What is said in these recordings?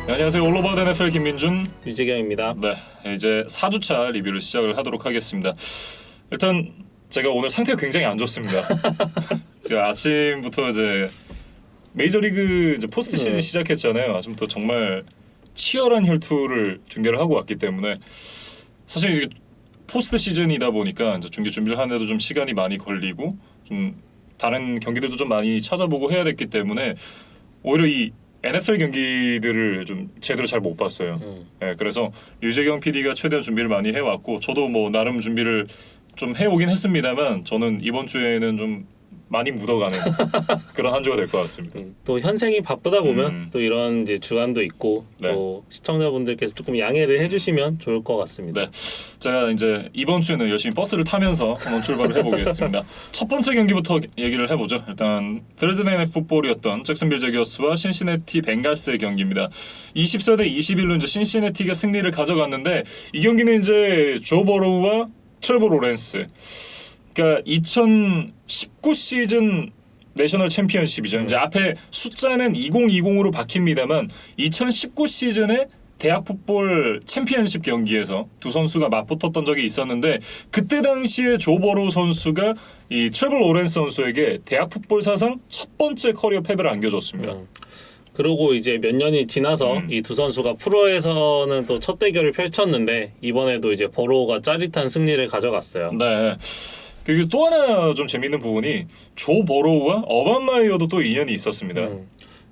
네, 안녕하세요. 올로버드 NFL 김민준, 유재경입니다. 네, 이제 4주차 리뷰를 시작을 하도록 하겠습니다. 일단 제가 오늘 상태가 굉장히 안 좋습니다. 제가 아침부터 이제 메이저리그 이제 포스트 시즌 시작했잖아요. 아침부터 정말 치열한 혈투를 중계를 하고 왔기 때문에 사실 이게 포스트 시즌이다 보니까 이제 중계 준비를 하는데도 좀 시간이 많이 걸리고 좀 다른 경기들도 좀 많이 찾아보고 해야 됐기 때문에 오히려 이 NFL 경기들을 좀 제대로 잘 못 봤어요. 네, 그래서 유재경 PD가 최대한 준비를 많이 해왔고 저도 뭐 나름 준비를 좀 해오긴 했습니다만 저는 이번 주에는 좀 많이 묻어가는 그런 한 주가 될 것 같습니다. 또 현생이 바쁘다 보면 또 이런 이제 주간도 있고 네. 또 시청자분들께서 조금 양해를 해주시면 좋을 것 같습니다. 네, 제가 이제 이번 주에는 열심히 버스를 타면서 한번 출발을 해보겠습니다. 첫 번째 경기부터 얘기를 해보죠. 일단 Thursday Night Football이었던 잭슨빌 제기어스와 신시내티 벵갈스의 경기입니다. 24대 21로 이제 신시내티가 승리를 가져갔는데 이 경기는 이제 조 버로우와 트레버 로렌스, 그러니까 2019 시즌 내셔널 챔피언십이죠. 이제 앞에 숫자는 2020으로 바뀝니다만 2019 시즌에 대학 풋볼 챔피언십 경기에서 두 선수가 맞붙었던 적이 있었는데 그때 당시에 조 버로우 선수가 이 트레버 로렌스 선수에게 대학 풋볼 사상 첫 번째 커리어 패배를 안겨줬습니다. 그리고 이제 몇 년이 지나서 이 두 선수가 프로에서는 또 첫 대결을 펼쳤는데 이번에도 이제 버로우가 짜릿한 승리를 가져갔어요. 네. 그리고 또 하나 좀 재밌는 부분이 조 버로우와 어반 마이어도 또 인연이 있었습니다.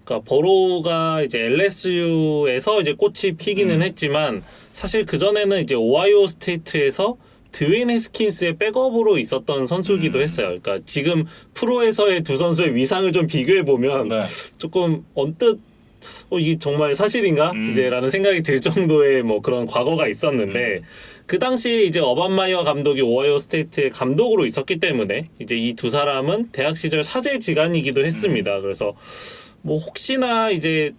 그러니까 버로우가 이제 LSU에서 이제 꽃이 피기는 했지만 사실 그 전에는 이제 오하이오 스테이트에서 드웨인 해스킨스의 백업으로 있었던 선수기도 했어요. 그러니까 지금 프로에서의 두 선수의 위상을 좀 비교해 보면 네. 조금 언뜻 이게 정말 사실인가 이제라는 생각이 들 정도의 뭐 그런 과거가 있었는데 그 당시에 이제 어반 마이어 감독이 오하이오 스테이트의 감독으로 있었기 때문에 이제 이 두 사람은 대학 시절 사제지간이기도 했습니다. 그래서 뭐 혹시나 이제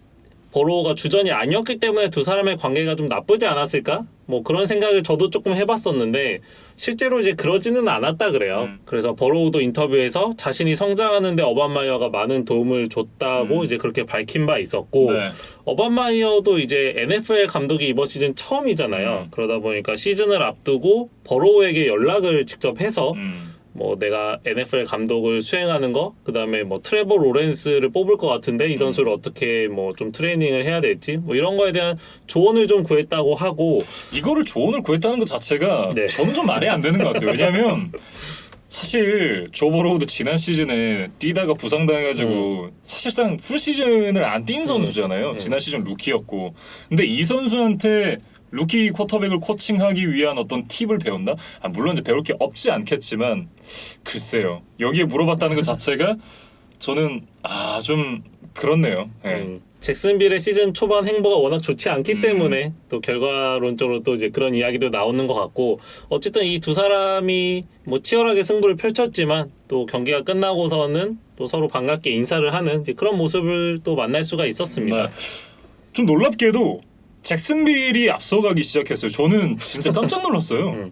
버로우가 주전이 아니었기 때문에 두 사람의 관계가 좀 나쁘지 않았을까? 뭐 그런 생각을 저도 조금 해봤었는데 실제로 이제 그러지는 않았다 그래요. 그래서 버로우도 인터뷰에서 자신이 성장하는데 어반 마이어가 많은 도움을 줬다고 이제 그렇게 밝힌 바 있었고 네. 어반 마이어도 이제 NFL 감독이 이번 시즌 처음이잖아요. 그러다 보니까 시즌을 앞두고 버로우에게 연락을 직접 해서 뭐 내가 NFL 감독을 수행하는 거, 그다음에 뭐 트레버 로렌스를 뽑을 것 같은데 이 선수를 어떻게 뭐 좀 트레이닝을 해야 될지 뭐 이런 거에 대한 조언을 좀 구했다고 하고 이거를 조언을 구했다는 것 자체가 네. 저는 좀 말이 안 되는 것 같아요. 왜냐하면 사실 조 버로우도 지난 시즌에 뛰다가 부상당해가지고 사실상 풀 시즌을 안 뛴 선수잖아요. 지난 시즌 루키였고, 근데 이 선수한테 루키 쿼터백을 코칭하기 위한 어떤 팁을 배웠나? 물론 이제 배울 게 없지 않겠지만 글쎄요. 여기에 물어봤다는 것 자체가 저는 좀 그렇네요. 네. 잭슨빌의 시즌 초반 행보가 워낙 좋지 않기 때문에 또 결과론적으로 또 이제 그런 이야기도 나오는 것 같고 어쨌든 이 두 사람이 뭐 치열하게 승부를 펼쳤지만 또 경기가 끝나고서는 또 서로 반갑게 인사를 하는 이제 그런 모습을 또 만날 수가 있었습니다. 네. 좀 놀랍게도 잭슨빌이 앞서가기 시작했어요. 저는 진짜 깜짝 놀랐어요.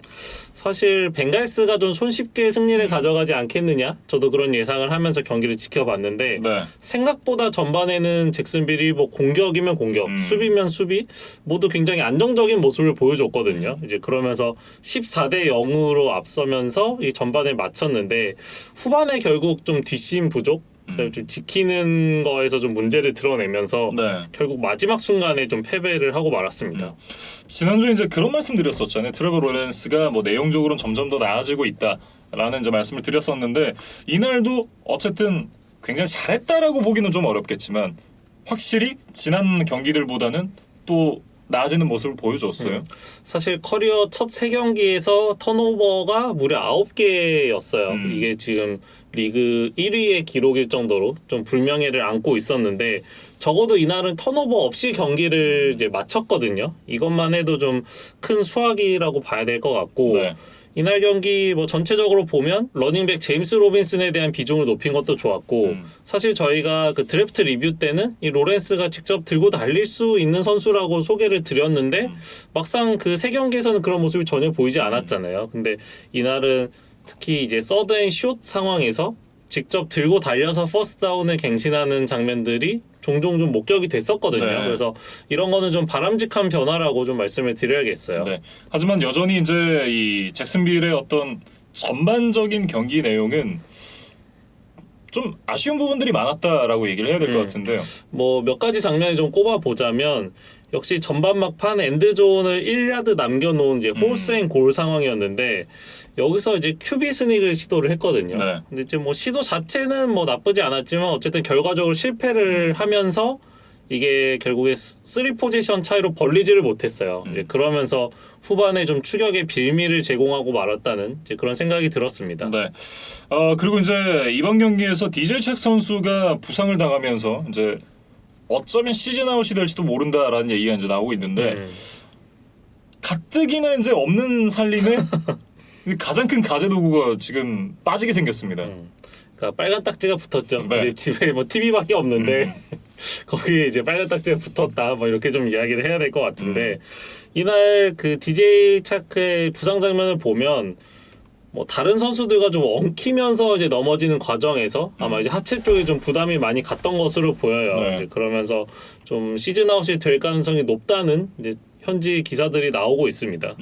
사실 벤갈스가 좀 손쉽게 승리를 가져가지 않겠느냐 저도 그런 예상을 하면서 경기를 지켜봤는데 네. 생각보다 전반에는 잭슨빌이 뭐 공격이면 공격, 수비면 수비 모두 굉장히 안정적인 모습을 보여줬거든요. 이제 그러면서 14대 0으로 앞서면서 이 전반에 마쳤는데 후반에 결국 좀 뒷심 부족 좀 지키는 거에서 좀 문제를 드러내면서 네. 결국 마지막 순간에 좀 패배를 하고 말았습니다. 지난주에 이제 그런 말씀 드렸었잖아요. 트레버 로렌스가 뭐 내용적으로는 점점 더 나아지고 있다라는 이제 말씀을 드렸었는데 이날도 어쨌든 굉장히 잘했다라고 보기는 좀 어렵겠지만 확실히 지난 경기들보다는 또 나아지는 모습을 보여줬어요. 사실 커리어 첫 3경기에서 턴오버가 무려 9개였어요. 이게 지금 리그 1위의 기록일 정도로 좀 불명예를 안고 있었는데 적어도 이날은 턴오버 없이 경기를 이제 마쳤거든요. 이것만 해도 좀 큰 수확이라고 봐야 될 것 같고 네. 이날 경기 뭐 전체적으로 보면 러닝백 제임스 로빈슨에 대한 비중을 높인 것도 좋았고 사실 저희가 그 드래프트 리뷰 때는 이 로렌스가 직접 들고 달릴 수 있는 선수라고 소개를 드렸는데 막상 그 3경기에서는 그런 모습이 전혀 보이지 않았잖아요. 근데 이날은 특히 이제 서드 앤 숏 상황에서 직접 들고 달려서 퍼스트다운을 갱신하는 장면들이 종종 좀 목격이 됐었거든요. 네. 그래서 이런 거는 좀 바람직한 변화라고 좀 말씀을 드려야겠어요. 네. 하지만 여전히 이제 이 잭슨빌의 어떤 전반적인 경기 내용은 좀 아쉬운 부분들이 많았다라고 얘기를 해야 될 것 같은데요. 뭐 몇 가지 장면을 좀 꼽아 보자면 역시 전반 막판 엔드존을 1야드 남겨놓은 이제 폴스앤골 상황이었는데 여기서 이제 QB 스닉을 시도를 했거든요. 네. 근데 이제 뭐 시도 자체는 뭐 나쁘지 않았지만 어쨌든 결과적으로 실패를 하면서 이게 결국에 3포지션 차이로 벌리지를 못했어요. 이제 그러면서 후반에 좀 추격의 빌미를 제공하고 말았다는 이제 그런 생각이 들었습니다. 네. 그리고 이제 이번 경기에서 DJ 책 선수가 부상을 당하면서 이제 어쩌면 시즌 아웃이 될지도 모른다라는 얘기가 이제 나오고 있는데 가뜩이나 이제 없는 살림에 가장 큰 가재 도구가 지금 빠지게 생겼습니다. 그러니까 빨간 딱지가 붙었죠. 네. 이제 집에 뭐 TV밖에 없는데 거기에 이제 빨간 딱지가 붙었다. 뭐 이렇게 좀 이야기를 해야 될 것 같은데 이날 그 DJ 차크의 부상 장면을 보면 뭐 다른 선수들과 좀 엉키면서 이제 넘어지는 과정에서 아마 이제 하체 쪽에 좀 부담이 많이 갔던 것으로 보여요. 네. 이제 그러면서 좀 시즌 아웃이 될 가능성이 높다는 이제 현지 기사들이 나오고 있습니다.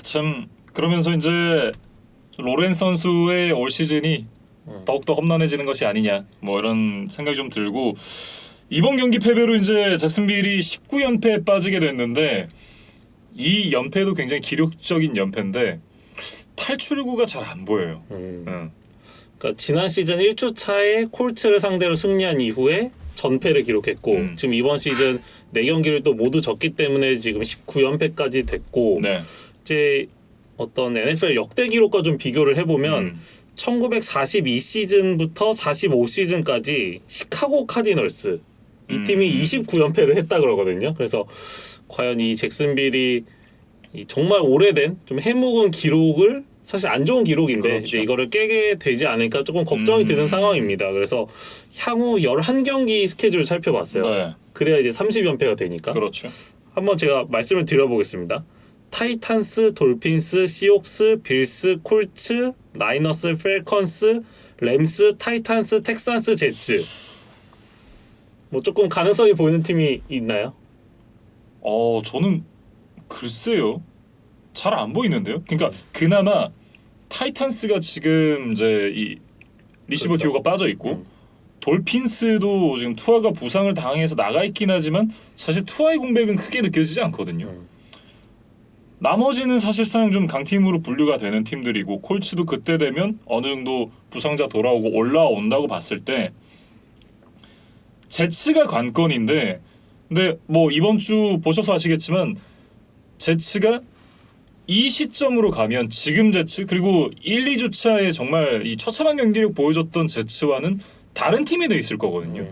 참 그러면서 이제 로렌스 선수의 올 시즌이 더욱더 험난해지는 것이 아니냐 뭐 이런 생각이 좀 들고 이번 경기 패배로 이제 잭슨빌이 19연패에 빠지게 됐는데 이 연패도 굉장히 기록적인 연패인데 탈출구가 잘 안 보여요. 그러니까 지난 시즌 1주차에 콜츠를 상대로 승리한 이후에 전패를 기록했고 지금 이번 시즌 4경기를 또 모두 졌기 때문에 지금 19연패까지 됐고 네. 이제 어떤 NFL 역대 기록과 좀 비교를 해보면 1942 시즌부터 45 시즌까지 시카고 카디널스 이 팀이 29연패를 했다 그러거든요. 그래서 과연 이 잭슨빌이 이 정말 오래된 좀 해묵은 기록을 사실 안 좋은 기록인데 그렇죠. 이제 이거를 깨게 되지 않을까 조금 걱정이 드는 상황입니다. 그래서 향후 11경기 스케줄을 살펴봤어요. 네. 그래야 이제 30연패가 되니까. 그렇죠. 한번 제가 말씀을 드려보겠습니다. 타이탄스, 돌핀스, 시옥스, 빌스, 콜츠, 나이너스, 펠컨스, 램스, 타이탄스, 텍산스, 제츠. 뭐 조금 가능성이 보이는 팀이 있나요? 저는 글쎄요. 잘 안 보이는데요. 그러니까 그나마 타이탄스가 지금 이제 이 리시버 그렇죠. 듀오가 빠져 있고 돌핀스도 지금 투아가 부상을 당해서 나가 있긴 하지만 사실 투아의 공백은 크게 느껴지지 않거든요. 나머지는 사실상 좀 강팀으로 분류가 되는 팀들이고 콜츠도 그때 되면 어느 정도 부상자 돌아오고 올라온다고 봤을 때 제츠가 관건인데 근데 뭐 이번 주 보셔서 아시겠지만 제츠가 이 시점으로 가면 지금 제츠 그리고 1, 2주차에 정말 이 처참한 경기를 보여줬던 제츠와는 다른 팀이 돼 있을 거거든요.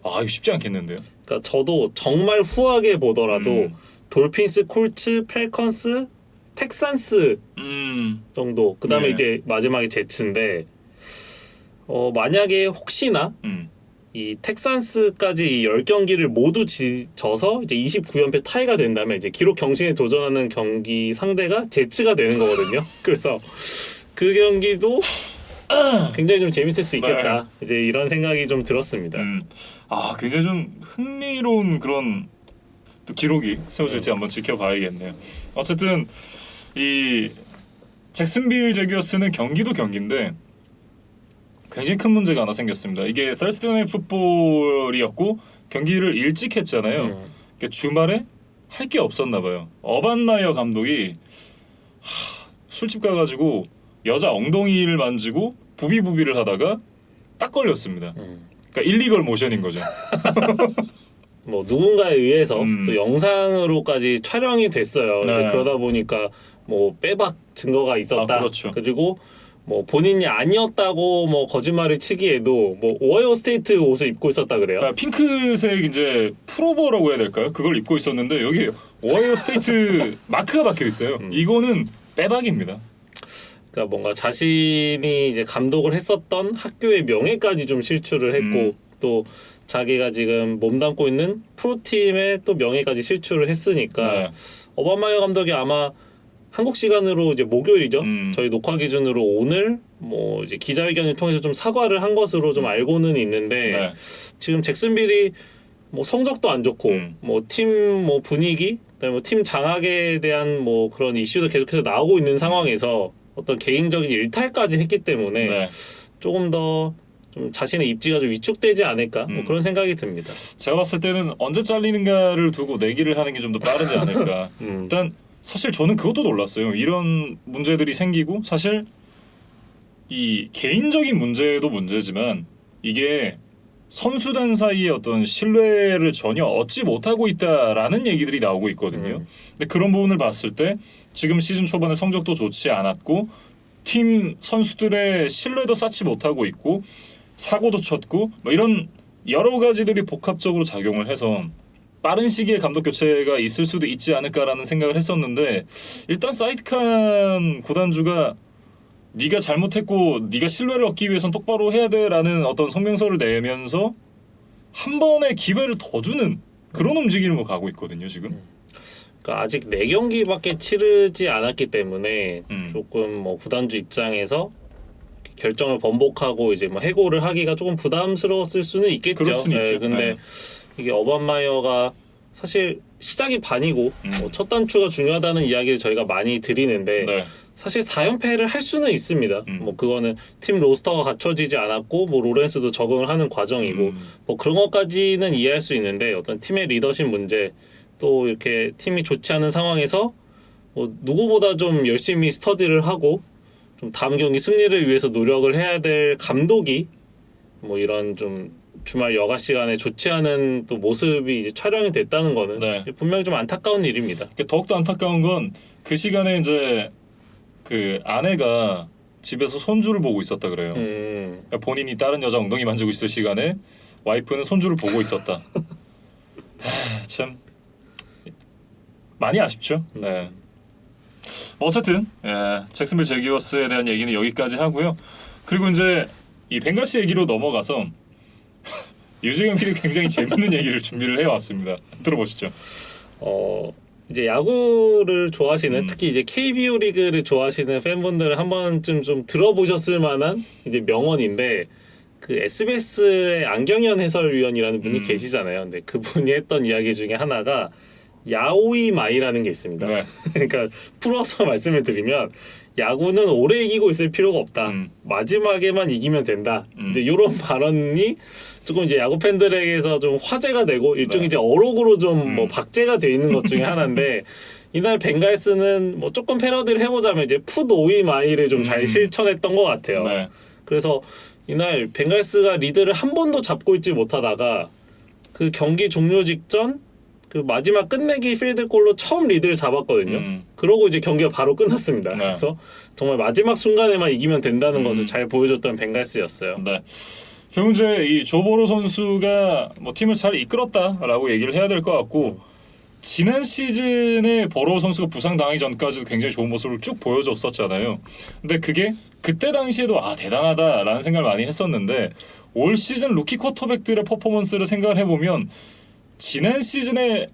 이거 쉽지 않겠는데요. 그러니까 저도 정말 후하게 보더라도 돌핀스, 콜츠, 펠컨스, 텍산스 정도. 그다음에 네. 이제 마지막에 제츠인데 만약에 혹시나 이 텍산스까지 이 10경기를 모두 져서 이제 29연패 타이가 된다면 이제 기록 경신에 도전하는 경기 상대가 제츠가 되는 거거든요. 그래서 그 경기도 굉장히 좀 재밌을 수 있겠다. 이제 이런 생각이 좀 들었습니다. 굉장히 좀 흥미로운 그런 또 기록이 세워질지 한번 지켜봐야겠네요. 어쨌든 이 잭슨빌 제규어스는 경기도 경기인데 굉장히 큰 문제가 하나 생겼습니다. 이게 Thursday Night Football이었고 경기를 일찍 했잖아요. 그러니까 주말에 할 게 없었나 봐요. 어반 마이어 감독이 술집 가가지고 여자 엉덩이를 만지고 부비부비를 하다가 딱 걸렸습니다. 그러니까 일리걸 모션인 거죠. 뭐 누군가에 의해서 또 영상으로까지 촬영이 됐어요. 네. 이제 그러다 보니까 뭐 빼박 증거가 있었다. 그렇죠. 그리고 뭐 본인이 아니었다고 뭐 거짓말을 치기에도 뭐 오하이오 스테이트 옷을 입고 있었다 그래요. 핑크색 이제 프로버라고 해야 될까요? 그걸 입고 있었는데 여기 오하이오 스테이트 마크가 박혀 있어요. 이거는 빼박입니다. 그러니까 뭔가 자신이 이제 감독을 했었던 학교의 명예까지 좀 실추를 했고 또 자기가 지금 몸담고 있는 프로팀의 또 명예까지 실추를 했으니까 네. 어반 마이어 감독이 아마 한국 시간으로 이제 목요일이죠. 음. 저희 녹화 기준으로 오늘 뭐 이제 기자회견을 통해서 좀 사과를 한 것으로 좀 알고는 있는데 네. 지금 잭슨빌이 뭐 성적도 안 좋고 뭐 팀 뭐 분위기, 그다음에 뭐 팀 장악에 대한 뭐 그런 이슈도 계속해서 나오고 있는 상황에서 어떤 개인적인 일탈까지 했기 때문에 네. 조금 더 좀 자신의 입지가 좀 위축되지 않을까 뭐 그런 생각이 듭니다. 제가 봤을 때는 언제 잘리는가를 두고 내기를 하는 게 좀 더 빠르지 않을까. 일단 사실 저는 그것도 놀랐어요. 이런 문제들이 생기고 사실 이 개인적인 문제도 문제지만 이게 선수단 사이의 어떤 신뢰를 전혀 얻지 못하고 있다라는 얘기들이 나오고 있거든요. 근데 그런 부분을 봤을 때 지금 시즌 초반에 성적도 좋지 않았고 팀 선수들의 신뢰도 쌓지 못하고 있고 사고도 쳤고 뭐 이런 여러 가지들이 복합적으로 작용을 해서 빠른 시기에 감독 교체가 있을 수도 있지 않을까라는 생각을 했었는데 일단 사이드칸 구단주가 네가 잘못했고 네가 신뢰를 얻기 위해선 똑바로 해야 돼라는 어떤 성명서를 내면서 한 번의 기회를 더 주는 그런 움직임으로 가고 있거든요 지금. 그러니까 아직 4경기밖에 치르지 않았기 때문에 음. 조금 뭐 구단주 입장에서 결정을 번복하고 이제 뭐 해고를 하기가 조금 부담스러웠을 수는 있겠죠. 그럴 수는 있죠. 근데 네. 이게 어반마이어가 사실 시작이 반이고 뭐첫 단추가 중요하다는 이야기를 저희가 많이 드리는데 네. 사실 4연패를 할 수는 있습니다. 뭐 그거는 팀 로스터가 갖춰지지 않았고 뭐 로렌스도 적응을 하는 과정이고 뭐 그런 것까지는 이해할 수 있는데 어떤 팀의 리더십 문제 또 이렇게 팀이 좋지 않은 상황에서 뭐 누구보다 좀 열심히 스터디를 하고 좀 다음 경기 승리를 위해서 노력을 해야 될 감독이 뭐 이런 좀 주말 여가 시간에 좋지 않은 또 모습이 이제 촬영이 됐다는 거는 네. 분명히 좀 안타까운 일입니다. 더욱더 안타까운 건 그 시간에 이제 그 아내가 집에서 손주를 보고 있었다 그래요. 그러니까 본인이 다른 여자 엉덩이 만지고 있을 시간에 와이프는 손주를 보고 있었다. 참 많이 아쉽죠. 네. 뭐 어쨌든 잭슨빌 제기어스에 대한 얘기는 여기까지 하고요. 그리고 이제 이 벵갈스 얘기로 넘어가서 유재경 PD 굉장히 재밌는 얘기를 준비를 해왔습니다. 들어보시죠. 이제 야구를 좋아하시는 특히 이제 KBO 리그를 좋아하시는 팬분들은 한 번쯤 좀 들어보셨을 만한 이제 명언인데 그 SBS의 안경현 해설위원이라는 분이 계시잖아요. 근데 그분이 했던 이야기 중에 하나가 야오이 마이라는 게 있습니다. 네. 그러니까 풀어서 말씀을 드리면 야구는 오래 이기고 있을 필요가 없다. 마지막에만 이기면 된다. 이제 이런 발언이 조금 이제 야구 팬들에게서 좀 화제가 되고 일종의 이제 어록으로 좀 뭐 박제가 돼 있는 것 중에 하나인데 이날 벵갈스는 뭐 조금 패러디를 해보자면 이제 풋 오이 마이를 좀 잘 실천했던 것 같아요. 네. 그래서 이날 벵갈스가 리드를 한 번도 잡고 있지 못하다가 그 경기 종료 직전 그 마지막 끝내기 필드골로 처음 리드를 잡았거든요. 그러고 이제 경기가 바로 끝났습니다. 네. 그래서 정말 마지막 순간에만 이기면 된다는 것을 잘 보여줬던 벵갈스였어요. 네. 결국 이제 이 조보로 선수가 뭐 팀을 잘 이끌었다라고 얘기를 해야 될 것 같고 지난 시즌에 버로우 선수가 부상 당하기 전까지도 굉장히 좋은 모습을 쭉 보여줬었잖아요. 근데 그게 그때 당시에도 대단하다라는 생각을 많이 했었는데 올 시즌 루키 쿼터백들의 퍼포먼스를 생각을 해보면 지난 시즌에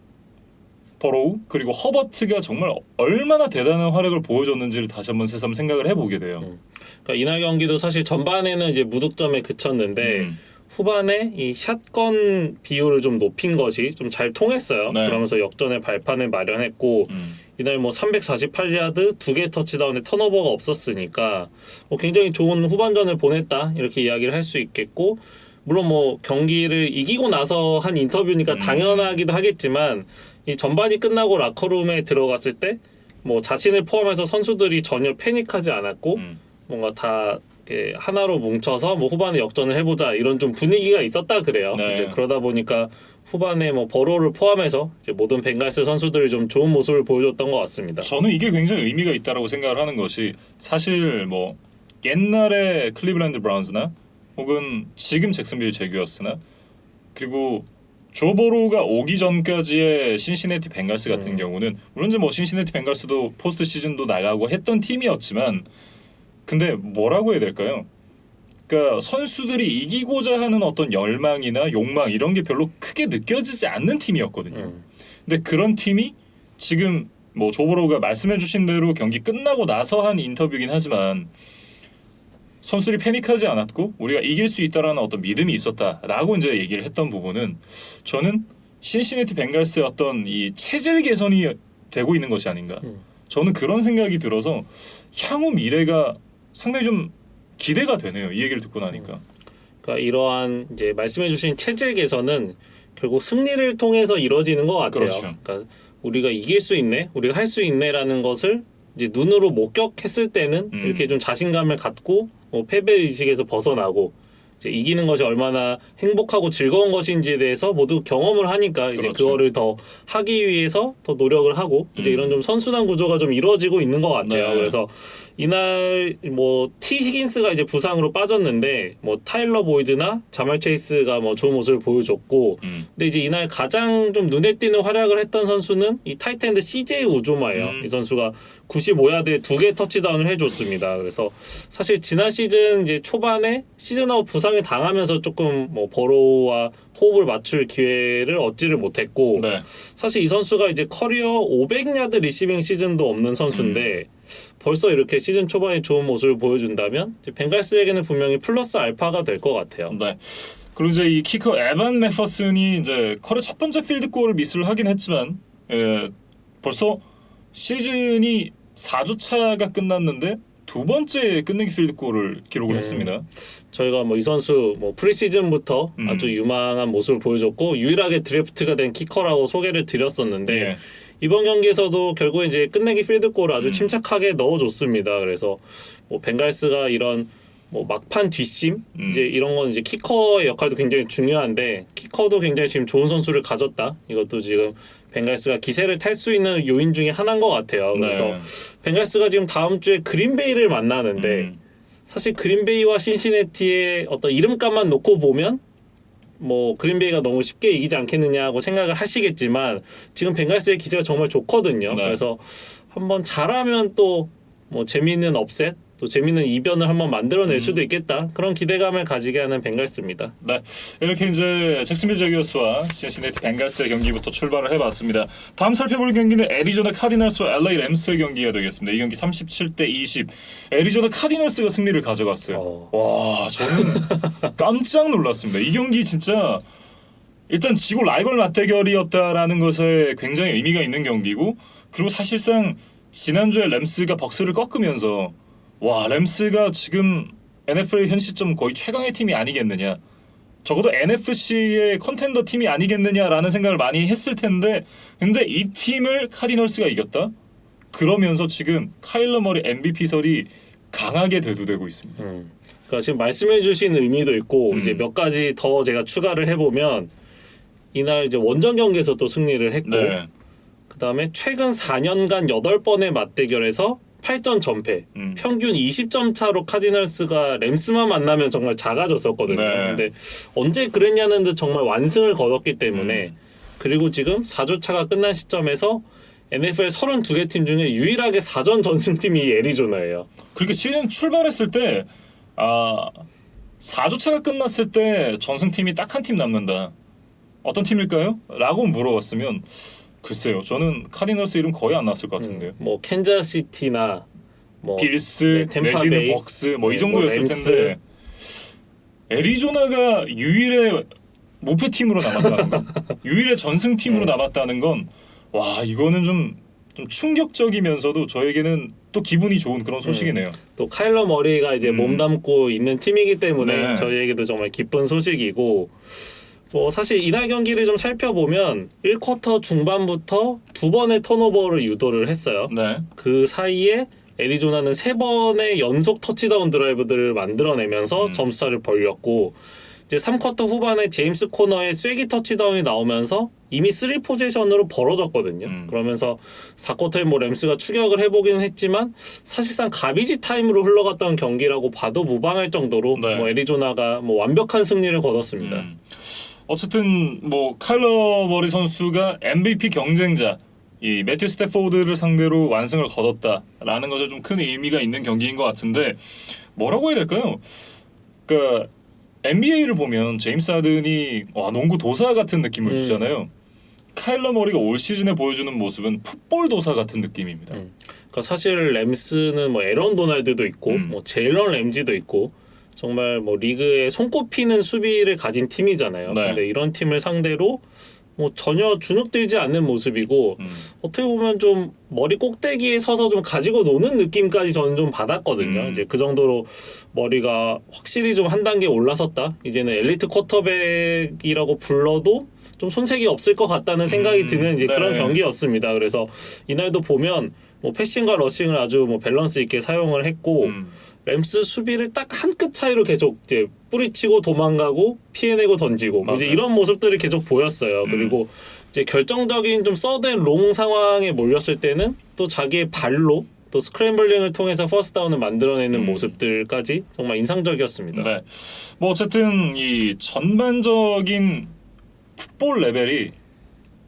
버로우 그리고 허버트가 정말 얼마나 대단한 활약을 보여줬는지를 다시 한번 새삼 생각을 해보게 돼요. 그러니까 이날 경기도 사실 전반에는 이제 무득점에 그쳤는데 후반에 이 샷건 비율을 좀 높인 것이 좀 잘 통했어요. 네. 그러면서 역전의 발판을 마련했고 이날 뭐 348야드 2개 터치다운에 턴오버가 없었으니까 뭐 굉장히 좋은 후반전을 보냈다 이렇게 이야기를 할 수 있겠고 물론 뭐 경기를 이기고 나서 한 인터뷰니까 당연하기도 하겠지만 이 전반이 끝나고 라커룸에 들어갔을 때 뭐 자신을 포함해서 선수들이 전혀 패닉하지 않았고 뭔가 다 이렇게 하나로 뭉쳐서 뭐 후반에 역전을 해보자 이런 좀 분위기가 있었다 그래요. 네. 이제 그러다 보니까 후반에 뭐 버로우를 포함해서 이제 모든 벵갈스 선수들이 좀 좋은 모습을 보여줬던 것 같습니다. 저는 이게 굉장히 의미가 있다라고 생각을 하는 것이 사실 뭐 옛날에 클리블랜드 브라운즈나 혹은 지금 잭슨빌 제규어스나 그리고 조 보로우가 오기 전까지의 신시내티 벵갈스 같은 경우는 물론 이제 뭐 신시내티 벵갈스도 포스트 시즌도 나가고 했던 팀이었지만 근데 뭐라고 해야 될까요? 그러니까 선수들이 이기고자 하는 어떤 열망이나 욕망 이런 게 별로 크게 느껴지지 않는 팀이었거든요. 근데 그런 팀이 지금 뭐 조보로가 말씀해주신 대로 경기 끝나고 나서 한 인터뷰긴 하지만 선수들이 패닉하지 않았고 우리가 이길 수 있다라는 어떤 믿음이 있었다라고 이제 얘기를 했던 부분은 저는 신시내티 벵갈스의 어떤 이 체질 개선이 되고 있는 것이 아닌가. 저는 그런 생각이 들어서 향후 미래가 상당히 좀 기대가 되네요. 이 얘기를 듣고 나니까. 그러니까 이러한 이제 말씀해주신 체질 개선은 결국 승리를 통해서 이루어지는 것 같아요. 그렇죠. 그러니까 우리가 이길 수 있네, 우리가 할 수 있네라는 것을 이제 눈으로 목격했을 때는 이렇게 좀 자신감을 갖고 패배 의식에서 벗어나고 이제 이기는 것이 얼마나 행복하고 즐거운 것인지에 대해서 모두 경험을 하니까 이제 그렇죠. 그거를 더 하기 위해서 더 노력을 하고 이제 이런 좀 선순환 구조가 좀 이루어지고 있는 것 같아요. 네. 그래서 이날 뭐 티 히긴스가 이제 부상으로 빠졌는데 뭐 타일러 보이드나 자말 체이스가 뭐 좋은 모습을 보여줬고 근데 이제 이날 가장 좀 눈에 띄는 활약을 했던 선수는 이 타이트엔드 CJ 우조마예요. 이 선수가 95야드에 2개 터치다운을 해줬습니다. 그래서 사실 지난 시즌 이제 초반에 시즌아웃 부상을 당하면서 조금 뭐 버로우와 호흡을 맞출 기회를 얻지를 못했고 네. 사실 이 선수가 이제 커리어 500야드 리시빙 시즌도 없는 선수인데 벌써 이렇게 시즌 초반에 좋은 모습을 보여준다면 이제 벵갈스에게는 분명히 플러스 알파가 될 것 같아요. 네. 그리고 이제 이 키커 에반 맥퍼슨이 이제 커리어 첫 번째 필드골을 미스를 하긴 했지만 벌써 시즌이 4주차가 끝났는데 두 번째 끝내기 필드골을 기록을 했습니다. 저희가 뭐 이 선수 뭐 프리시즌부터 아주 유망한 모습을 보여줬고 유일하게 드래프트가 된 키커라고 소개를 드렸었는데 네. 이번 경기에서도 결국에 이제 끝내기 필드골을 아주 침착하게 넣어줬습니다. 그래서 뭐 벵갈스가 이런 뭐 막판 뒷심 이제 이런 건 이제 키커의 역할도 굉장히 중요한데 키커도 굉장히 지금 좋은 선수를 가졌다. 이것도 지금 벵갈스가 기세를 탈 수 있는 요인 중에 하나인 것 같아요. 그래서 네. 벵갈스가 지금 다음 주에 그린베이를 만나는데 사실 그린베이와 신시내티의 어떤 이름값만 놓고 보면 뭐 그린베이가 너무 쉽게 이기지 않겠느냐고 생각을 하시겠지만 지금 벵갈스의 기세가 정말 좋거든요. 네. 그래서 한번 잘하면 또 뭐 재미있는 업셋 또 재미있는 이변을 한번 만들어낼 수도 있겠다. 그런 기대감을 가지게 하는 벵갈스입니다. 네, 이렇게 이제 잭슨빌 제기어스와 신시내티 벵갈스의 경기부터 출발을 해봤습니다. 다음 살펴볼 경기는 애리조나 카디널스와 LA 램스의 경기가 되겠습니다. 이 경기 37대 20. 애리조나 카디널스가 승리를 가져갔어요. 와, 저는 깜짝 놀랐습니다. 이 경기 진짜 일단 지구 라이벌 맞대결이었다라는 것에 굉장히 의미가 있는 경기고 그리고 사실상 지난주에 램스가 벅스를 꺾으면서 와, 램스가 지금 NFL 현 시점 거의 최강의 팀이 아니겠느냐. 적어도 NFC의 컨텐더 팀이 아니겠느냐라는 생각을 많이 했을 텐데 근데 이 팀을 카디널스가 이겼다? 그러면서 지금 카일러 머리 MVP설이 강하게 대두되고 있습니다. 그러니까 지금 말씀해주신 의미도 있고 이제 몇 가지 더 제가 추가를 해보면 이날 이제 원정 경기에서 또 승리를 했고 네. 그 다음에 최근 4년간 8번의 맞대결에서 8전 전패, 평균 20점 차로 카디널스가 램스만 만나면 정말 작아졌었거든요. 네. 근데 언제 그랬냐는 듯 정말 완승을 거뒀기 때문에 그리고 지금 4주차가 끝난 시점에서 NFL 32개 팀 중에 유일하게 4전 전승팀이 애리조나예요. 그러니까 시즌 출발했을 때 4주차가 끝났을 때 전승팀이 딱 한 팀 남는다. 어떤 팀일까요? 라고 물어봤으면 글쎄요. 저는 카디널스 이름 거의 안 나왔을 것 같은데요. 뭐 캔자시티나 뭐 빌스, 템파베이, 내지는 벅스 뭐 이 네, 정도였을 뭐 램스. 텐데 애리조나가 유일의 무패 팀으로 남았다는 건 유일의 전승 팀으로 남았다는 건 와, 이거는 좀 충격적이면서도 저에게는 또 기분이 좋은 그런 소식이네요. 또 카일러 머리가 이제 몸담고 있는 팀이기 때문에 네. 저희에게도 정말 기쁜 소식이고 뭐 사실 이날 경기를 좀 살펴보면 1쿼터 중반부터 2번의 턴오버를 유도를 했어요. 네. 그 사이에 애리조나는 3번의 연속 터치다운 드라이브들을 만들어내면서 점수차를 벌렸고 이제 3쿼터 후반에 제임스 코너의 쐐기 터치다운이 나오면서 이미 3포지션으로 벌어졌거든요. 그러면서 4쿼터에 뭐 램스가 추격을 해보기는 했지만 사실상 가비지 타임으로 흘러갔던 경기라고 봐도 무방할 정도로 네. 뭐 애리조나가 뭐 완벽한 승리를 거뒀습니다. 어쨌든 뭐 카일러 머리 선수가 MVP 경쟁자 이 매튜 스태포드를 상대로 완승을 거뒀다라는 것에 좀 큰 의미가 있는 경기인 것 같은데 뭐라고 해야 될까요? 그러니까 NBA를 보면 제임스 하든이 농구 도사 같은 느낌을 주잖아요. 카일러 머리가 올 시즌에 보여주는 모습은 풋볼 도사 같은 느낌입니다. 그러니까 사실 램스는 뭐 에런 도날드도 있고 뭐 제일런 램지도 있고 정말 뭐 리그에 손꼽히는 수비를 가진 팀이잖아요. 네. 근데 이런 팀을 상대로 뭐 전혀 주눅들지 않는 모습이고 어떻게 보면 좀 머리 꼭대기에 서서 좀 가지고 노는 느낌까지 저는 좀 받았거든요. 이제 그 정도로 머리가 확실히 좀 한 단계 올라섰다. 이제는 엘리트 쿼터백이라고 불러도 좀 손색이 없을 것 같다는 생각이 드는 이제 그런 네. 경기였습니다. 그래서 이날도 보면 뭐 패싱과 러싱을 아주 뭐 밸런스 있게 사용을 했고 램스 수비를 딱 한 끗 차이로 계속 이제 뿌리치고 도망가고 피해내고 던지고 뭐 이제 이런 모습들이 계속 보였어요. 그리고 이제 결정적인 좀 서든 롱 상황에 몰렸을 때는 또 자기의 발로 또 스크램블링을 통해서 퍼스트다운을 만들어내는 모습들까지 정말 인상적이었습니다. 네. 뭐 어쨌든 이 전반적인 풋볼 레벨이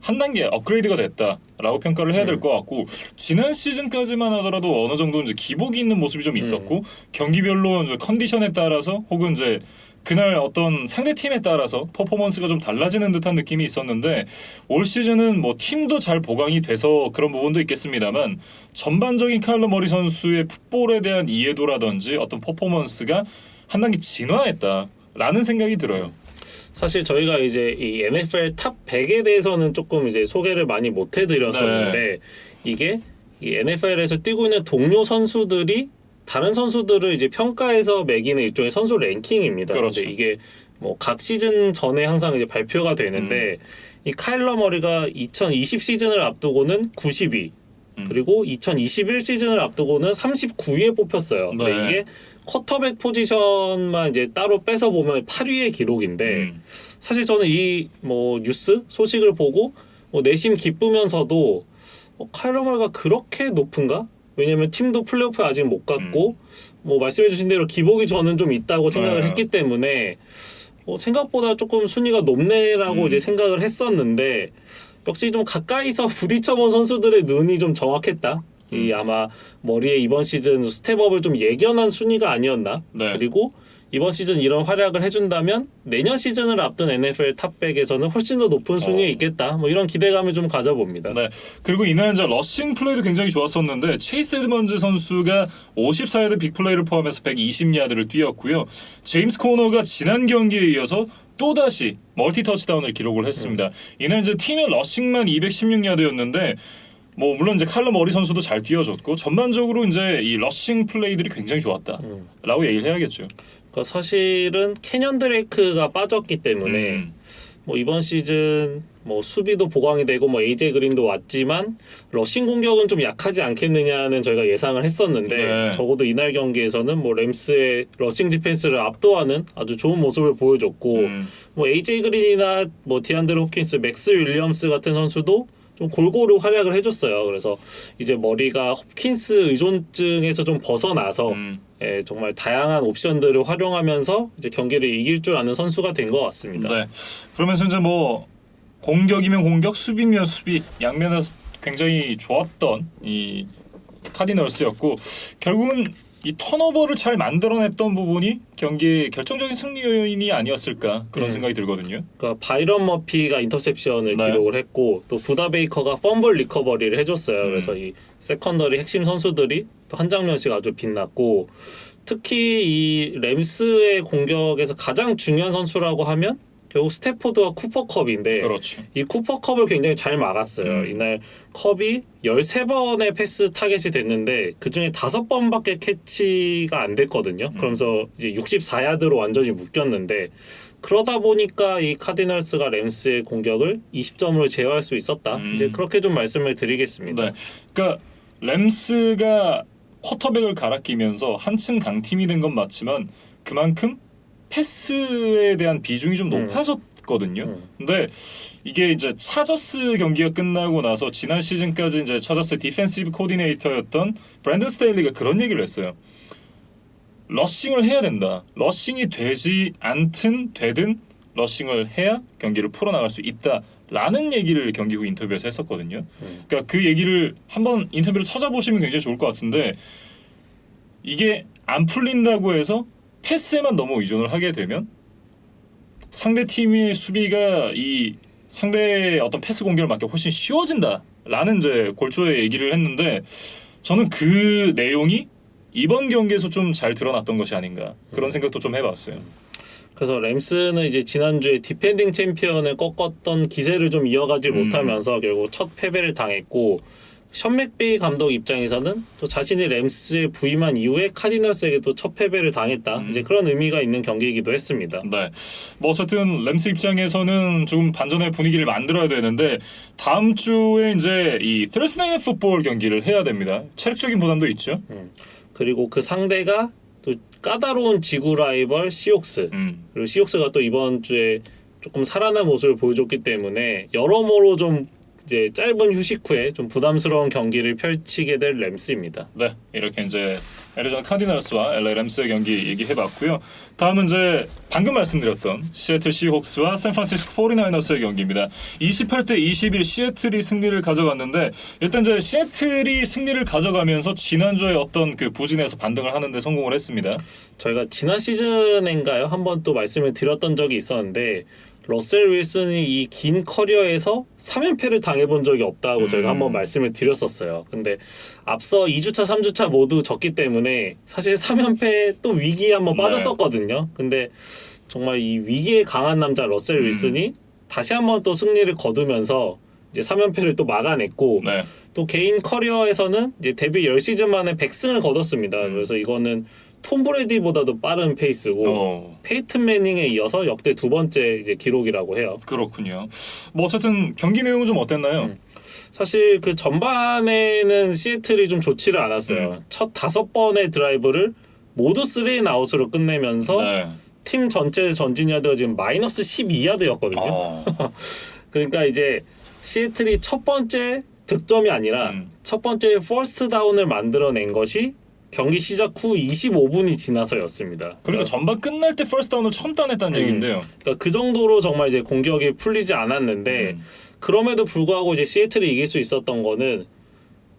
한 단계 업그레이드가 됐다라고 평가를 해야 될 것 같고 지난 시즌까지만 하더라도 어느 정도 이제 기복이 있는 모습이 좀 있었고 경기별로 이제 컨디션에 따라서 혹은 이제 그날 어떤 상대 팀에 따라서 퍼포먼스가 좀 달라지는 듯한 느낌이 있었는데 올 시즌은 뭐 팀도 잘 보강이 돼서 그런 부분도 있겠습니다만 전반적인 카일러 머리 선수의 풋볼에 대한 이해도라든지 어떤 퍼포먼스가 한 단계 진화했다라는 생각이 들어요. 사실 저희가 이제 이 NFL 탑 100에 대해서는 조금 이제 소개를 많이 못 해드렸었는데 이게 이 NFL에서 뛰고 있는 동료 선수들이 다른 선수들을 이제 평가해서 매기는 일종의 선수 랭킹입니다. 그렇죠. 근데 이게 뭐 각 시즌 전에 항상 이제 발표가 되는데 이 카일러 머리가 2020 시즌을 앞두고는 92 그리고 2021 시즌을 앞두고는 39위에 뽑혔어요. 근데 네. 이게 쿼터백 포지션만 이제 따로 빼서 보면 8위의 기록인데 사실 저는 이 뭐 뉴스 소식을 보고 뭐 내심 기쁘면서도 카일러 머리가 그렇게 높은가? 왜냐면 팀도 플레이오프에 아직 못 갔고 뭐 말씀해주신 대로 기복이 저는 좀 있다고 생각을 네. 했기 때문에 생각보다 조금 순위가 높네라고 이제 생각을 했었는데 역시 좀 가까이서 부딪혀본 선수들의 눈이 좀 정확했다. 이 아마 머리에 이번 시즌 스텝업을 좀 예견한 순위가 아니었나. 네. 그리고 이번 시즌 이런 활약을 해준다면 내년 시즌을 앞둔 NFL 탑백에서는 훨씬 더 높은 순위에 있겠다. 뭐 이런 기대감을 좀 가져봅니다. 네. 그리고 이날 이제 러싱 플레이도 굉장히 좋았었는데 체이스 에드먼즈 선수가 54야드 빅플레이를 포함해서 120야드를 뛰었고요. 제임스 코너가 지난 경기에 이어서 또다시 멀티 터치다운을 기록을 했습니다. 이날 이제 팀의 러싱만 216야드였는데 뭐 물론 이제 칼럼 머리 선수도 잘 뛰어줬고 전반적으로 이제 이 러싱 플레이들이 굉장히 좋았다라고 얘기를 해야겠죠. 그러니까 사실은 캐년 드레이크가 빠졌기 때문에 뭐 이번 시즌 뭐 수비도 보강이 되고 뭐 에이제 그린도 왔지만 러싱 공격은 좀 약하지 않겠느냐는 저희가 예상을 했었는데 네. 적어도 이날 경기에서는 뭐 램스의 러싱 디펜스를 압도하는 아주 좋은 모습을 보여줬고 뭐 에이제 그린이나 뭐 디안드레 홉킨스, 맥스 윌리엄스 같은 선수도 좀 골고루 활약을 해줬어요. 그래서 이제 머리가 홉킨스 의존증에서 좀 벗어나서 정말 다양한 옵션들을 활용하면서 이제 경기를 이길 줄 아는 선수가 된 것 같습니다. 네. 그러면서 이제 뭐 공격이면 공격, 수비면 수비 양면에서 굉장히 좋았던 이 카디널스였고 결국은 이 턴오버를 잘 만들어냈던 부분이 경기의 결정적인 승리 요인이 아니었을까 그런 생각이 들거든요. 그러니까 바이런 머피가 인터셉션을 네. 기록을 했고 또 부다 베이커가 펌블 리커버리를 해줬어요. 그래서 이 세컨더리 핵심 선수들이 또 한 장면씩 아주 빛났고 특히 이 램스의 공격에서 가장 중요한 선수라고 하면 결국 스태포드와 쿠퍼컵인데 그렇죠. 이 쿠퍼컵을 굉장히 잘 막았어요. 이날 컵이 13번의 패스 타겟이 됐는데 그중에 5번밖에 캐치가 안 됐거든요. 그러면서 이제 64야드로 완전히 묶였는데 그러다 보니까 이 카디널스가 램스의 공격을 20점으로 제어할 수 있었다. 이제 그렇게 좀 말씀을 드리겠습니다. 네. 그러니까 램스가 쿼터백을 갈아 끼면서 한층 강팀이 된 건 맞지만 그만큼 패스에 대한 비중이 좀 높아졌거든요. 근데 이게 이제 차저스 경기가 끝나고 나서 지난 시즌까지 이제 차저스의 디펜시브 코디네이터였던 브랜든 스테일리가 그런 얘기를 했어요. 러싱을 해야 된다. 러싱이 되지 않든 되든 러싱을 해야 경기를 풀어나갈 수 있다. 라는 얘기를 경기 후 인터뷰에서 했었거든요. 그러니까 그 얘기를 한번 인터뷰를 찾아보시면 굉장히 좋을 것 같은데 이게 안 풀린다고 해서 패스에만 너무 의존을 하게 되면 상대 팀의 수비가 이 상대의 어떤 패스 공격을 막기 훨씬 쉬워진다라는 이제 골조의 얘기를 했는데 저는 그 내용이 이번 경기에서 좀 잘 드러났던 것이 아닌가 그런 생각도 좀 해봤어요. 그래서 램스는 이제 지난주에 디펜딩 챔피언을 꺾었던 기세를 좀 이어가지 못하면서 결국 첫 패배를 당했고 션 맥베이 감독 입장에서는 또 자신이 램스에 부임한 이후에 카디널스에게 또 첫 패배를 당했다. 이제 그런 의미가 있는 경기이기도 했습니다. 네. 뭐 어쨌든 램스 입장에서는 좀 반전의 분위기를 만들어야 되는데 다음 주에 이제 이 Thursday Night Football 경기를 해야 됩니다. 체력적인 부담도 있죠. 그리고 그 상대가 또 까다로운 지구 라이벌 시옥스. 그리고 시옥스가 또 이번 주에 조금 살아난 모습을 보여줬기 때문에 여러모로 좀 이제 짧은 휴식 후에 좀 부담스러운 경기를 펼치게 될 램스입니다. 네, 이렇게 이제 애리조나 카디널스와 LA 램스의 경기 얘기해봤고요. 다음은 이제 방금 말씀드렸던 시애틀 시혹스와 샌프란시스코 49어스의 경기입니다. 28대 21 시애틀이 승리를 가져갔는데 일단 이제 시애틀이 승리를 가져가면서 지난주에 어떤 그 부진에서 반등을 하는데 성공을 했습니다. 저희가 지난 시즌인가요? 한번 또 말씀을 드렸던 적이 있었는데 러셀 윌슨이 이 긴 커리어에서 3연패를 당해본 적이 없다고 저희가 한번 말씀을 드렸었어요. 근데 앞서 2주차, 3주차 모두 졌기 때문에 사실 3연패 또 위기에 한번 빠졌었거든요. 근데 정말 이 위기에 강한 남자 러셀 윌슨이 다시 한번 또 승리를 거두면서 이제 3연패를 또 막아냈고 네. 또 개인 커리어에서는 이제 데뷔 10시즌 만에 100승을 거뒀습니다. 그래서 이거는 톰 브레디보다도 빠른 페이스고 페이튼 매닝에 이어서 역대 두 번째 이제 기록이라고 해요. 그렇군요. 뭐 어쨌든 경기 내용은 좀 어땠나요? 사실 그 전반에는 시애틀이 좀 좋지를 않았어요. 첫 5번의 드라이브를 모두 3&아웃으로 끝내면서 네. 팀 전체 전진 야드가 지금 마이너스 12야드였거든요. 그러니까 이제 시애틀이 첫 번째 득점이 아니라 첫 번째 퍼스트 다운을 만들어낸 것이 경기 시작 후 25분이 지나서였습니다. 그리고 전반 끝날 때 퍼스트 다운을 처음 따냈다는 얘기인데요. 그러니까 그 정도로 정말 이제 공격이 풀리지 않았는데 그럼에도 불구하고 이제 시애틀이 이길 수 있었던 거는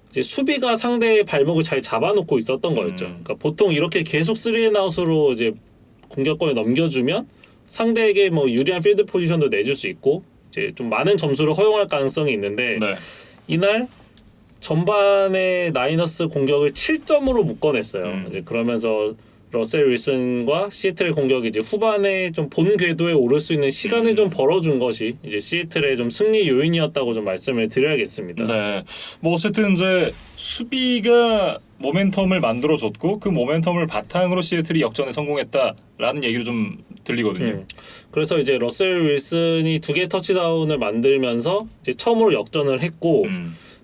이제 수비가 상대의 발목을 잘 잡아놓고 있었던 거였죠. 그러니까 보통 이렇게 계속 3&아웃으로 이제 공격권을 넘겨주면 상대에게 뭐 유리한 필드 포지션도 내줄 수 있고 이제 좀 많은 점수를 허용할 가능성이 있는데 네. 이날 전반에 나이너스 공격을 7점으로 묶어냈어요. 이제 그러면서 러셀 윌슨과 시애틀의 공격이 이제 후반에 좀 본 궤도에 오를 수 있는 시간을 좀 벌어준 것이 이제 시애틀의 좀 승리 요인이었다고 좀 말씀을 드려야겠습니다. 네. 뭐 어쨌든 이제 수비가 모멘텀을 만들어줬고 그 모멘텀을 바탕으로 시애틀이 역전에 성공했다라는 얘기를 좀 들리거든요. 그래서 이제 러셀 윌슨이 2개의 터치다운을 만들면서 이제 처음으로 역전을 했고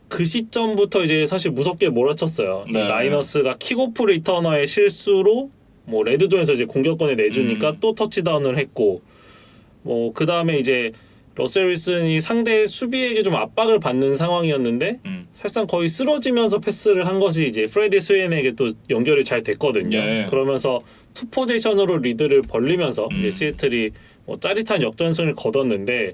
그 시점부터 이제 사실 무섭게 몰아쳤어요. 네. 나이너스가 킥오프 리터너의 실수로 뭐 레드존에서 이제 공격권을 내주니까 또 터치다운을 했고 뭐 그 다음에 이제 러셀 윌슨이 상대 수비에게 좀 압박을 받는 상황이었는데 사실상 거의 쓰러지면서 패스를 한 것이 이제 프레디 스웨인에게 또 연결이 잘 됐거든요. 네. 그러면서 투 포지션으로 리드를 벌리면서 이제 시애틀이 뭐 짜릿한 역전승을 거뒀는데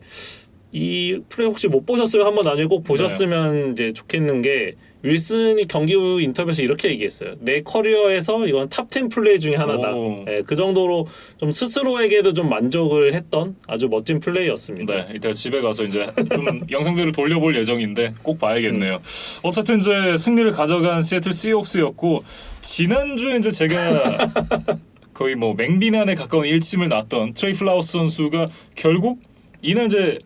이 플레이 혹시 못 보셨으면 한번 나중에 꼭 보셨으면 이제 좋겠는 게 윌슨이 경기 후 인터뷰에서 이렇게 얘기했어요. 내 커리어에서 이건 탑 10 플레이 중에 하나다. 네, 그 정도로 좀 스스로에게도 좀 만족을 했던 아주 멋진 플레이였습니다. 네, 이따 집에 가서 이제 좀 영상들을 돌려볼 예정인데 꼭 봐야겠네요. 어쨌든 이제 승리를 가져간 시애틀 시옥스였고 지난주에 이제 제가 거의 뭐 맹비난에 가까운 일침을 놨던 트레이 플라우스 선수가 결국 이날 이제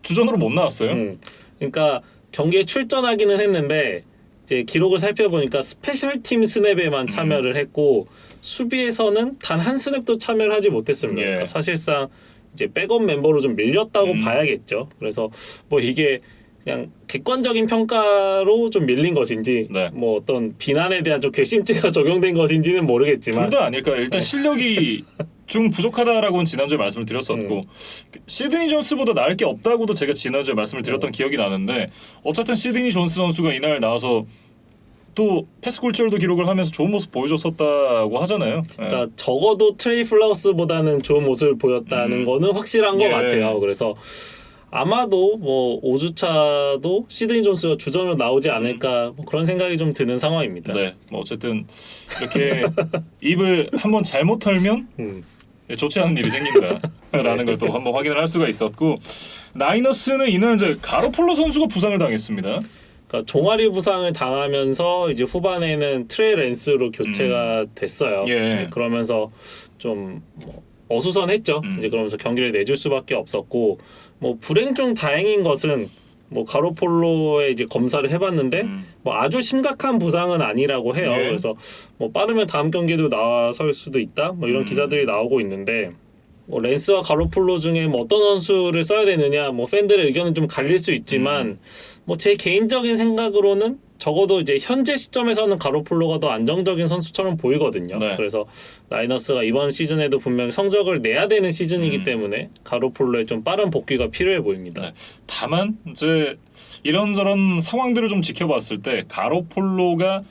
주전으로 못 나왔어요. 그러니까 경기에 출전하기는 했는데 이제 기록을 살펴보니까 스페셜 팀 스냅에만 참여를 했고 수비에서는 단 한 스냅도 참여를 하지 못했습니다. 예. 그러니까 사실상 이제 백업 멤버로 좀 밀렸다고 봐야겠죠. 그래서 뭐 이게 그냥 객관적인 평가로 좀 밀린 것인지 네. 뭐 어떤 비난에 대한 좀 괘씸죄가 적용된 것인지는 모르겠지만 둘 다 아닐까요? 일단 실력이 좀 부족하다라고는 지난주에 말씀을 드렸었고 시드니 존스보다 나을 게 없다고도 제가 지난주에 말씀을 드렸던 기억이 나는데 어쨌든 시드니 존스 선수가 이날 나와서 또 패스 골절도 기록을 하면서 좋은 모습 보여줬었다고 하잖아요. 그러니까 적어도 트레이 플라우스보다는 좋은 모습을 보였다는 거는 확실한 것 같아요. 그래서 아마도 뭐 5주차도 시드니 존스가 주전으로 나오지 않을까 뭐 그런 생각이 좀 드는 상황입니다. 네, 뭐 어쨌든 이렇게 입을 한번 잘못 털면 좋지 않은 일이 생긴다라는 걸 또 한번 확인을 할 수가 있었고 나이너스는 이날 이제 가로폴로 선수가 부상을 당했습니다. 그러니까 종아리 부상을 당하면서 이제 후반에는 트레이 랜스로 교체가 됐어요. 예. 네, 그러면서 좀 뭐 어수선했죠. 이제 그러면서 경기를 내줄 수밖에 없었고 뭐 불행 중 다행인 것은 뭐 가로폴로의 이제 검사를 해봤는데 뭐 아주 심각한 부상은 아니라고 해요. 예. 그래서 뭐 빠르면 다음 경기도 나설 수도 있다. 뭐 이런 기사들이 나오고 있는데 뭐 랜스와 가로폴로 중에 뭐 어떤 선수를 써야 되느냐 뭐 팬들의 의견은 좀 갈릴 수 있지만 뭐 제 개인적인 생각으로는 적어도 이제 현재 시점에서는 가로폴로가 더 안정적인 선수처럼 보이거든요. 네. 그래서 나이너스가 이번 시즌에도 분명히 성적을 내야 되는 시즌이기 때문에 가로폴로의 좀 빠른 복귀가 필요해 보입니다. 네. 다만 이제 이런저런 상황들을 좀 지켜봤을 때 가로폴로가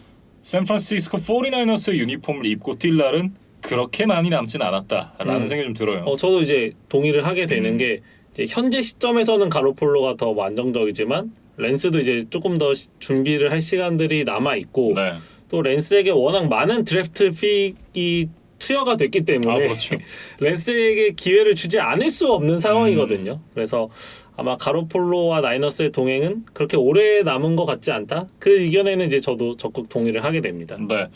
샌프란시스코 49ers 유니폼을 입고 뛸 날은 그렇게 많이 남진 않았다라는 생각이 좀 들어요. 저도 이제 동의를 하게 되는 게 이제 현재 시점에서는 가로폴로가 더 안정적이지만 랜스도 이제 조금 더 준비를 할 시간들이 남아 있고 네. 또 랜스에게 워낙 많은 드래프트 픽이 투여가 됐기 때문에 그렇죠. 랜스에게 기회를 주지 않을 수 없는 상황이거든요. 그래서 아마 가로폴로와 나이너스의 동행은 그렇게 오래 남은 것 같지 않다. 그 의견에는 이제 저도 적극 동의를 하게 됩니다. 네.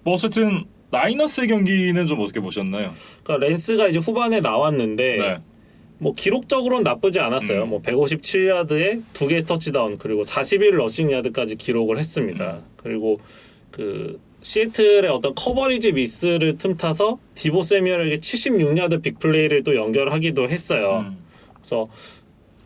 뭐 어쨌든 나이너스의 경기는 좀 어떻게 보셨나요? 그러니까 랜스가 이제 후반에 나왔는데 네. 뭐 기록적으로는 나쁘지 않았어요. 뭐 157야드에 2개 터치다운 그리고 41 러싱 야드까지 기록을 했습니다. 그리고 그 시애틀의 어떤 커버리지 미스를 틈타서 디보 세뮤얼에게 76야드 빅플레이를 또 연결하기도 했어요. 그래서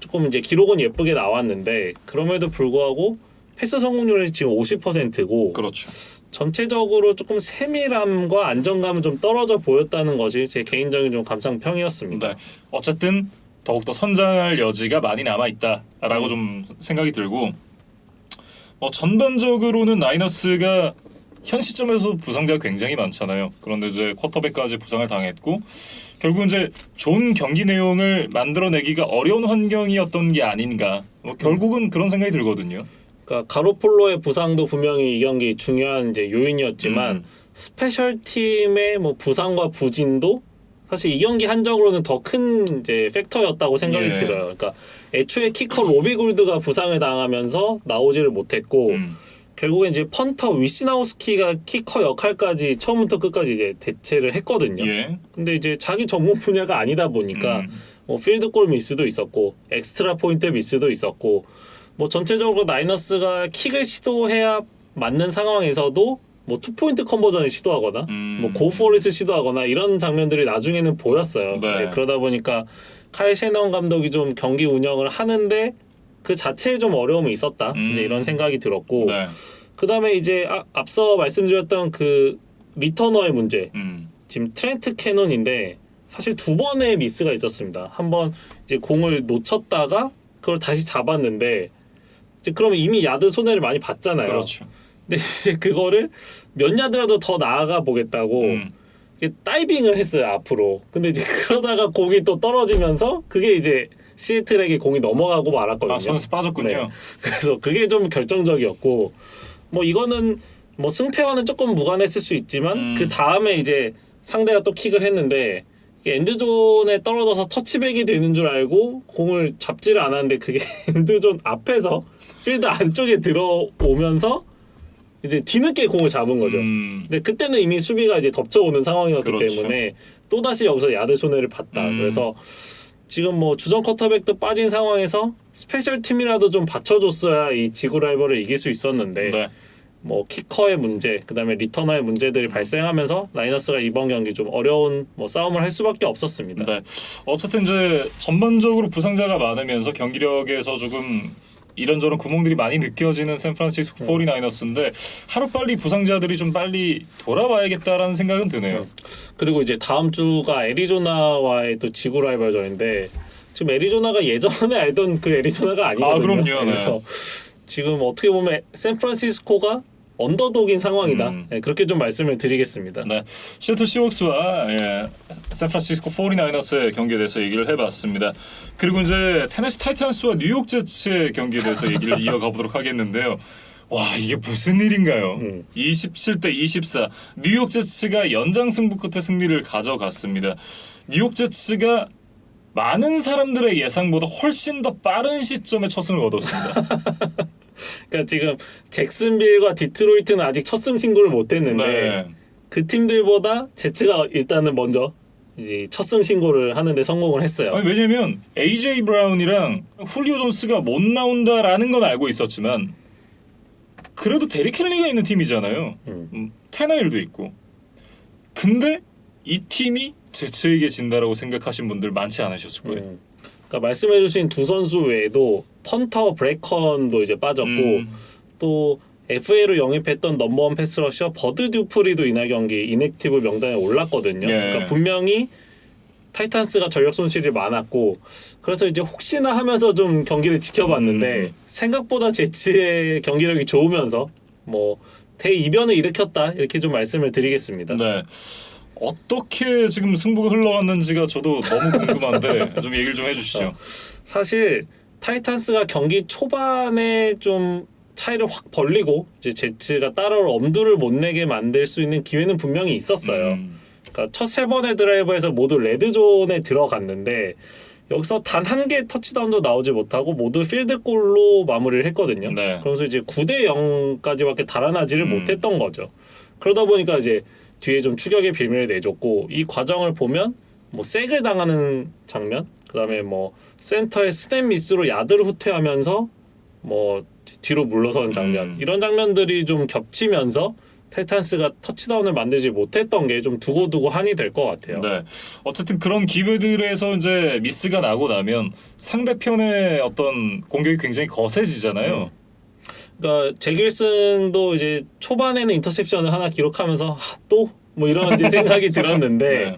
조금 이제 기록은 예쁘게 나왔는데 그럼에도 불구하고 패스 성공률이 지금 50%고 그렇죠. 전체적으로 조금 세밀함과 안정감은 좀 떨어져 보였다는 것이 제 개인적인 좀 감상평이었습니다. 네. 어쨌든 더욱더 선장할 여지가 많이 남아 있다라고 좀 생각이 들고 전반적으로는 나이너스가 현 시점에서 부상자가 굉장히 많잖아요. 그런데 이제 쿼터백까지 부상을 당했고 결국 이제 좋은 경기 내용을 만들어내기가 어려운 환경이었던 게 아닌가. 결국은 그런 생각이 들거든요. 그러니까 가로폴로의 부상도 분명히 이 경기 중요한 이제 요인이었지만 스페셜 팀의 뭐 부상과 부진도 사실 이 경기 한적으로는 더 큰 이제 팩터였다고 생각이 예. 들어요. 그러니까 애초에 키커 로비 굴드가 부상을 당하면서 나오지를 못했고 결국에 이제 펀터 위시나우스키가 키커 역할까지 처음부터 끝까지 이제 대체를 했거든요. 예. 근데 이제 자기 전문 분야가 아니다 보니까 뭐 필드골 미스도 있었고 엑스트라 포인트 미스도 있었고 뭐 전체적으로 나이너스가 킥을 시도해야 맞는 상황에서도 뭐 투포인트 컨버전을 시도하거나 뭐 고포릿을 시도하거나 이런 장면들이 나중에는 보였어요. 네. 이제 그러다 보니까 칼 셰넌 감독이 좀 경기 운영을 하는데 그 자체에 좀 어려움이 있었다. 이제 이런 생각이 들었고 네. 그다음에 이제 앞서 말씀드렸던 그 리터너의 문제. 지금 트렌트 캐논인데 사실 두 번의 미스가 있었습니다. 한 번 이제 공을 놓쳤다가 그걸 다시 잡았는데 이제 그러면 이미 야드 손해를 많이 봤잖아요. 그렇죠. 근데 이제 그거를 몇 야드라도 더 나아가 보겠다고 이게 다이빙을 했어요 앞으로. 근데 이제 그러다가 공이 또 떨어지면서 그게 이제 시애틀에게 공이 넘어가고 말았거든요. 손에서 빠졌군요. 네. 그래서 그게 좀 결정적이었고 뭐 이거는 뭐 승패와는 조금 무관했을 수 있지만 그 다음에 이제 상대가 또 킥을 했는데 이게 엔드존에 떨어져서 터치백이 되는 줄 알고 공을 잡지를 않았는데 그게 엔드존 앞에서 필드 안쪽에 들어오면서 이제 뒤늦게 공을 잡은 거죠. 근데 그때는 이미 수비가 이제 덮쳐오는 상황이었기 그렇죠. 때문에 또다시 여기서 야드 손해를 봤다. 그래서 지금 뭐 주전 쿼터백도 빠진 상황에서 스페셜 팀이라도 좀 받쳐줬어야 이 지구 라이벌을 이길 수 있었는데 네. 뭐 키커의 문제, 그다음에 리터너의 문제들이 발생하면서 라이너스가 이번 경기 좀 어려운 뭐 싸움을 할 수밖에 없었습니다. 네. 어쨌든 이제 전반적으로 부상자가 많으면서 경기력에서 조금 이런저런 구멍들이 많이 느껴지는 샌프란시스코 49ers 인데 하루빨리 부상자들이 좀 빨리 돌아와야겠다라는 생각은 드네요. 그리고 이제 다음 주가 애리조나와의 또 지구 라이벌전인데 지금 애리조나가 예전에 알던 그 애리조나가 아니거든요. 아, 그럼요. 네. 그래서 지금 어떻게 보면 샌프란시스코가 언더독인 상황이다. 네, 그렇게 좀 말씀을 드리겠습니다. 네, 시애틀 시웍스와 샌프란시스코 49ers의 경기에 대해서 얘기를 해봤습니다. 그리고 이제 테네시 타이탄스와 뉴욕 제츠의 경기에 대해서 얘기를 이어가 보도록 하겠는데요. 와, 이게 무슨 일인가요? 27대 24 뉴욕 제츠가 연장 승부 끝에 승리를 가져갔습니다. 뉴욕 제츠가 많은 사람들의 예상보다 훨씬 더 빠른 시점에 첫 승을 거뒀습니다. 그러니까 지금 잭슨빌과 디트로이트는 아직 첫 승 신고를 못했는데 네. 그 팀들보다 제츠가 일단은 먼저 이제 첫 승 신고를 하는데 성공을 했어요. 아니, 왜냐면 AJ 브라운이랑 훌리오 존스가 못 나온다라는 건 알고 있었지만 그래도 데릭 헨리가 있는 팀이잖아요. 테너힐도 있고. 근데 이 팀이 제츠에게 진다라고 생각하신 분들 많지 않으셨을 거예요. 그러니까 말씀해주신 두 선수 외에도 펀터 브레이컨도 이제 빠졌고 또 FA로 영입했던 넘버원 패스러셔 버드 듀프리도 이날 경기 인액티브 명단에 올랐거든요. 예. 그러니까 분명히 타이탄스가 전력 손실이 많았고 그래서 이제 혹시나 하면서 좀 경기를 지켜봤는데 생각보다 제츠의 경기력이 좋으면서 뭐 대이변을 일으켰다 이렇게 좀 말씀을 드리겠습니다. 네. 어떻게 지금 승부가 흘러갔는지가 저도 너무 궁금한데 좀 얘기를 좀 해주시죠. 사실 타이탄스가 경기 초반에 좀 차이를 확 벌리고 이제 제츠가 따라올 엄두를 못 내게 만들 수 있는 기회는 분명히 있었어요. 그러니까 첫 세 번의 드라이브에서 모두 레드존에 들어갔는데 여기서 단 한 개의 터치다운도 나오지 못하고 모두 필드골로 마무리를 했거든요. 네. 그러면서 이제 9대 0까지밖에 달아나지를 못했던 거죠. 그러다 보니까 이제 뒤에 좀 추격의 빌미를 내줬고 이 과정을 보면 뭐 색을 당하는 장면, 그다음에 뭐 센터의 스냅 미스로 야드를 후퇴하면서 뭐 뒤로 물러서는 장면 이런 장면들이 좀 겹치면서 타이탄스가 터치다운을 만들지 못했던 게 좀 두고두고 한이 될 것 같아요. 네. 어쨌든 그런 기회들에서 이제 미스가 나고 나면 상대편의 어떤 공격이 굉장히 거세지잖아요. 그러니까 제길슨도 이제 초반에는 인터셉션을 하나 기록하면서 또 뭐 이런 이제 생각이 들었는데 네.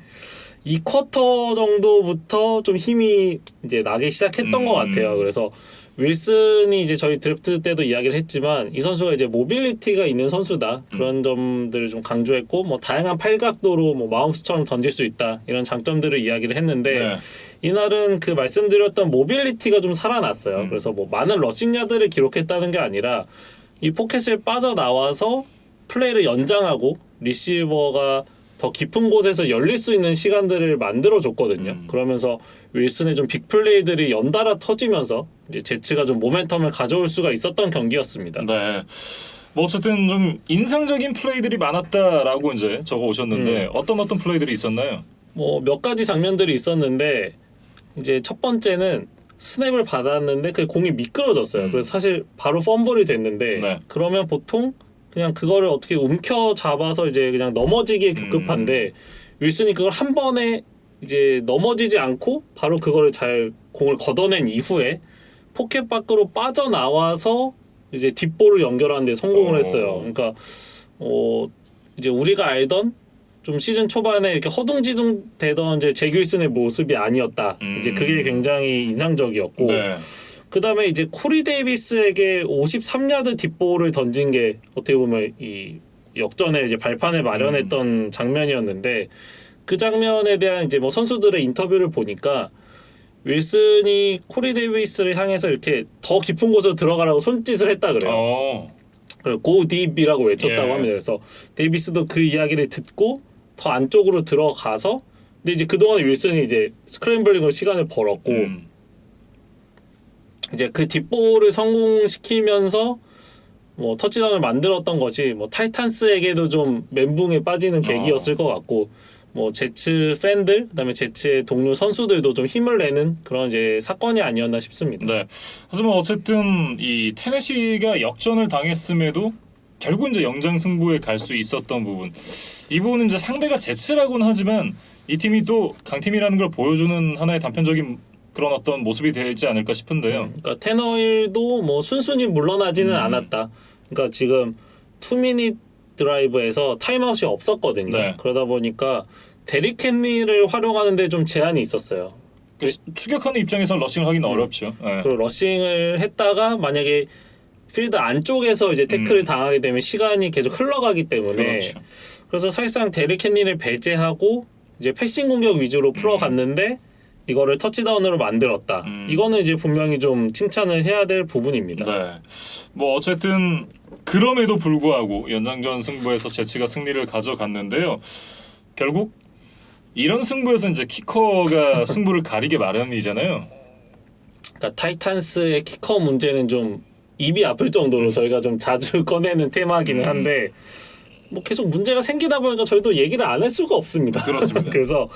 이 쿼터 정도부터 좀 힘이 이제 나기 시작했던 것 같아요. 그래서 윌슨이 이제 저희 드래프트 때도 이야기를 했지만 이 선수가 이제 모빌리티가 있는 선수다 그런 점들을 좀 강조했고 뭐 다양한 팔각도로 뭐 마홈스처럼 던질 수 있다 이런 장점들을 이야기를 했는데 네. 이날은 그 말씀드렸던 모빌리티가 좀 살아났어요. 그래서 뭐 많은 러싱 야드를 기록했다는 게 아니라 이 포켓을 빠져나와서 플레이를 연장하고 리시버가 더 깊은 곳에서 열릴 수 있는 시간들을 만들어줬거든요. 그러면서 윌슨의 좀 빅플레이들이 연달아 터지면서 이제 제츠가 좀 모멘텀을 가져올 수가 있었던 경기였습니다. 네. 뭐 어쨌든 좀 인상적인 플레이들이 많았다라고 이제 적어 오셨는데 어떤 플레이들이 있었나요? 뭐 몇 가지 장면들이 있었는데 이제 첫 번째는 스냅을 받았는데 그 공이 미끄러졌어요. 그래서 사실 바로 펌블이 됐는데 네. 그러면 보통 그냥 그거를 어떻게 움켜 잡아서 이제 그냥 넘어지기에 급급한데 윌슨이 그걸 한 번에 이제 넘어지지 않고 바로 그거를 잘 공을 걷어낸 이후에 포켓 밖으로 빠져나와서 이제 뒷볼을 연결하는 데 성공을 했어요. 그러니까 이제 우리가 알던 좀 시즌 초반에 이렇게 허둥지둥 되던 이제 제길슨의 모습이 아니었다. 이제 그게 굉장히 인상적이었고 네. 그다음에 이제 코리 데이비스에게 53야드 뒷볼을 던진 게 어떻게 보면 이 역전의 이제 발판을 마련했던 장면이었는데 그 장면에 대한 이제 뭐 선수들의 인터뷰를 보니까 윌슨이 코리 데이비스를 향해서 이렇게 더 깊은 곳으로 들어가라고 손짓을 했다 그래요. 그리고 go deep이라고 외쳤다고 예. 합니다. 그래서 데이비스도 그 이야기를 듣고 더 안쪽으로 들어가서 근데 이제 그동안 윌슨이 이제 스크램블링으로 시간을 벌었고 이제 그 뒷볼을 성공시키면서 뭐 터치다운을 만들었던 것이 뭐 타이탄스에게도 좀 멘붕에 빠지는 계기였을 것 같고 뭐 제츠 팬들 그다음에 제츠의 동료 선수들도 좀 힘을 내는 그런 이제 사건이 아니었나 싶습니다. 네. 하지만 어쨌든 이 테네시가 역전을 당했음에도 결국 이제 영장 승부에 갈 수 있었던 부분. 이 부분은 이제 상대가 제츠라고는 하지만 이 팀이 또 강팀이라는 걸 보여주는 하나의 단편적인 그런 어떤 모습이 되지 않을까 싶은데요. 그러니까 테너힐도 뭐 순순히 물러나지는 않았다. 그러니까 지금 투미닛 드라이브에서 타임아웃이 없었거든요. 네. 그러다 보니까 데릭 헨리를 활용하는데 좀 제한이 있었어요. 추격하는 입장에서 러싱을 하기는 어렵죠. 네. 그리고 러싱을 했다가 만약에 필드 안쪽에서 이제 태클을 당하게 되면 시간이 계속 흘러가기 때문에 그렇죠. 그래서 사실상 데릭 헨리를 배제하고 이제 패싱 공격 위주로 풀어갔는데 이거를 터치다운으로 만들었다. 이거는 이제 분명히 좀 칭찬을 해야 될 부분입니다. 네. 뭐 어쨌든 그럼에도 불구하고 연장전 승부에서 제치가 승리를 가져갔는데요. 결국 이런 승부에서 이제 키커가 승부를 가리게 마련이잖아요. 그러니까 타이탄스의 키커 문제는 좀 입이 아플 정도로 저희가 좀 자주 꺼내는 테마기는 한데 뭐 계속 문제가 생기다 보니까 저희도 얘기를 안 할 수가 없습니다. 그렇습니다. 그래서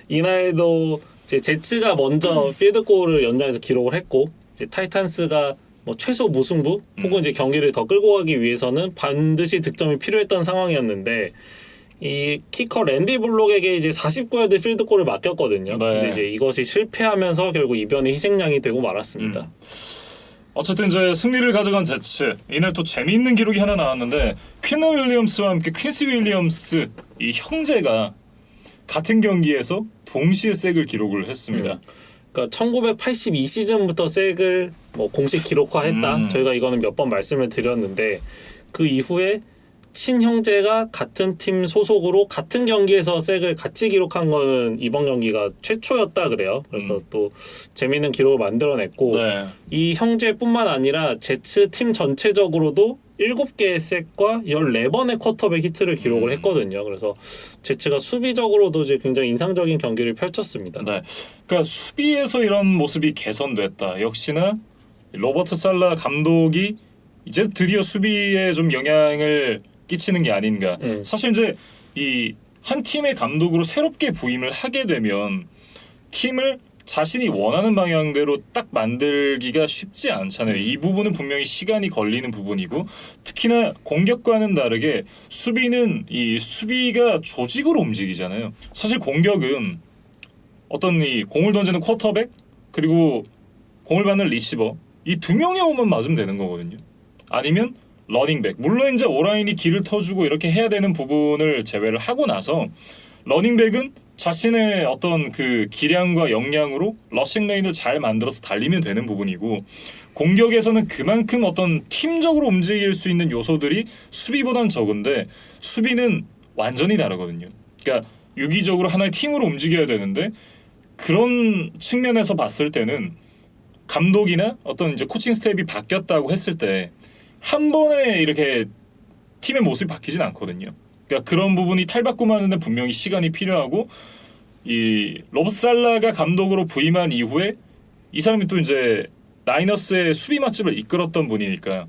이날도 이제 제츠가 먼저 필드골을 연장해서 기록을 했고 이제 타이탄스가 뭐 최소 무승부 혹은 이제 경기를 더 끌고 가기 위해서는 반드시 득점이 필요했던 상황이었는데 이 키커 랜디 블록에게 이제 49야드 필드골을 맡겼거든요. 네. 근데 이제 이것이 실패하면서 결국 이변의 희생양이 되고 말았습니다. 어쨌든 이제 승리를 가져간 제츠. 이날 또 재미있는 기록이 하나 나왔는데 퀸너 윌리엄스와 함께 퀸시 윌리엄스 이 형제가 같은 경기에서 동시에 색을 기록을 했습니다. 그러니까 1982 시즌부터 색을 뭐 공식 기록화했다. 저희가 이거는 몇 번 말씀을 드렸는데 그 이후에 친형제가 같은 팀 소속으로 같은 경기에서 색을 같이 기록한 거는 이번 경기가 최초였다 그래요. 그래서 또 재미있는 기록을 만들어냈고 네. 이 형제뿐만 아니라 제츠 팀 전체적으로도 7개의 색과 14번의 쿼터백 히트를 기록을 했거든요. 그래서 제츠가 수비적으로도 이제 굉장히 인상적인 경기를 펼쳤습니다. 네. 그러니까 수비에서 이런 모습이 개선됐다. 역시나 로버트 살라 감독이 이제 드디어 수비에 좀 영향을 끼치는 게 아닌가. 사실 이제 이 한 팀의 감독으로 새롭게 부임을 하게 되면 팀을 자신이 원하는 방향대로 딱 만들기가 쉽지 않잖아요. 이 부분은 분명히 시간이 걸리는 부분이고 특히나 공격과는 다르게 수비는 이 수비가 조직으로 움직이잖아요. 사실 공격은 어떤 이 공을 던지는 쿼터백 그리고 공을 받는 리시버 이 두 명의 호흡만 맞으면 되는 거거든요. 아니면 러닝백 물론 이제 오라인이 길을 터주고 이렇게 해야 되는 부분을 제외를 하고 나서 러닝백은 자신의 어떤 그 기량과 역량으로 러싱 레인을 잘 만들어서 달리면 되는 부분이고 공격에서는 그만큼 어떤 팀적으로 움직일 수 있는 요소들이 수비보단 적은데 수비는 완전히 다르거든요. 그러니까 유기적으로 하나의 팀으로 움직여야 되는데 그런 측면에서 봤을 때는 감독이나 어떤 이제 코칭 스텝이 바뀌었다고 했을 때 한 번에 이렇게 팀의 모습이 바뀌진 않거든요. 그러니까 그런 부분이 탈바꿈하는데 분명히 시간이 필요하고 이 로버트 살라가 감독으로 부임한 이후에 이 사람이 또 이제 나이너스의 수비 맛집을 이끌었던 분이니까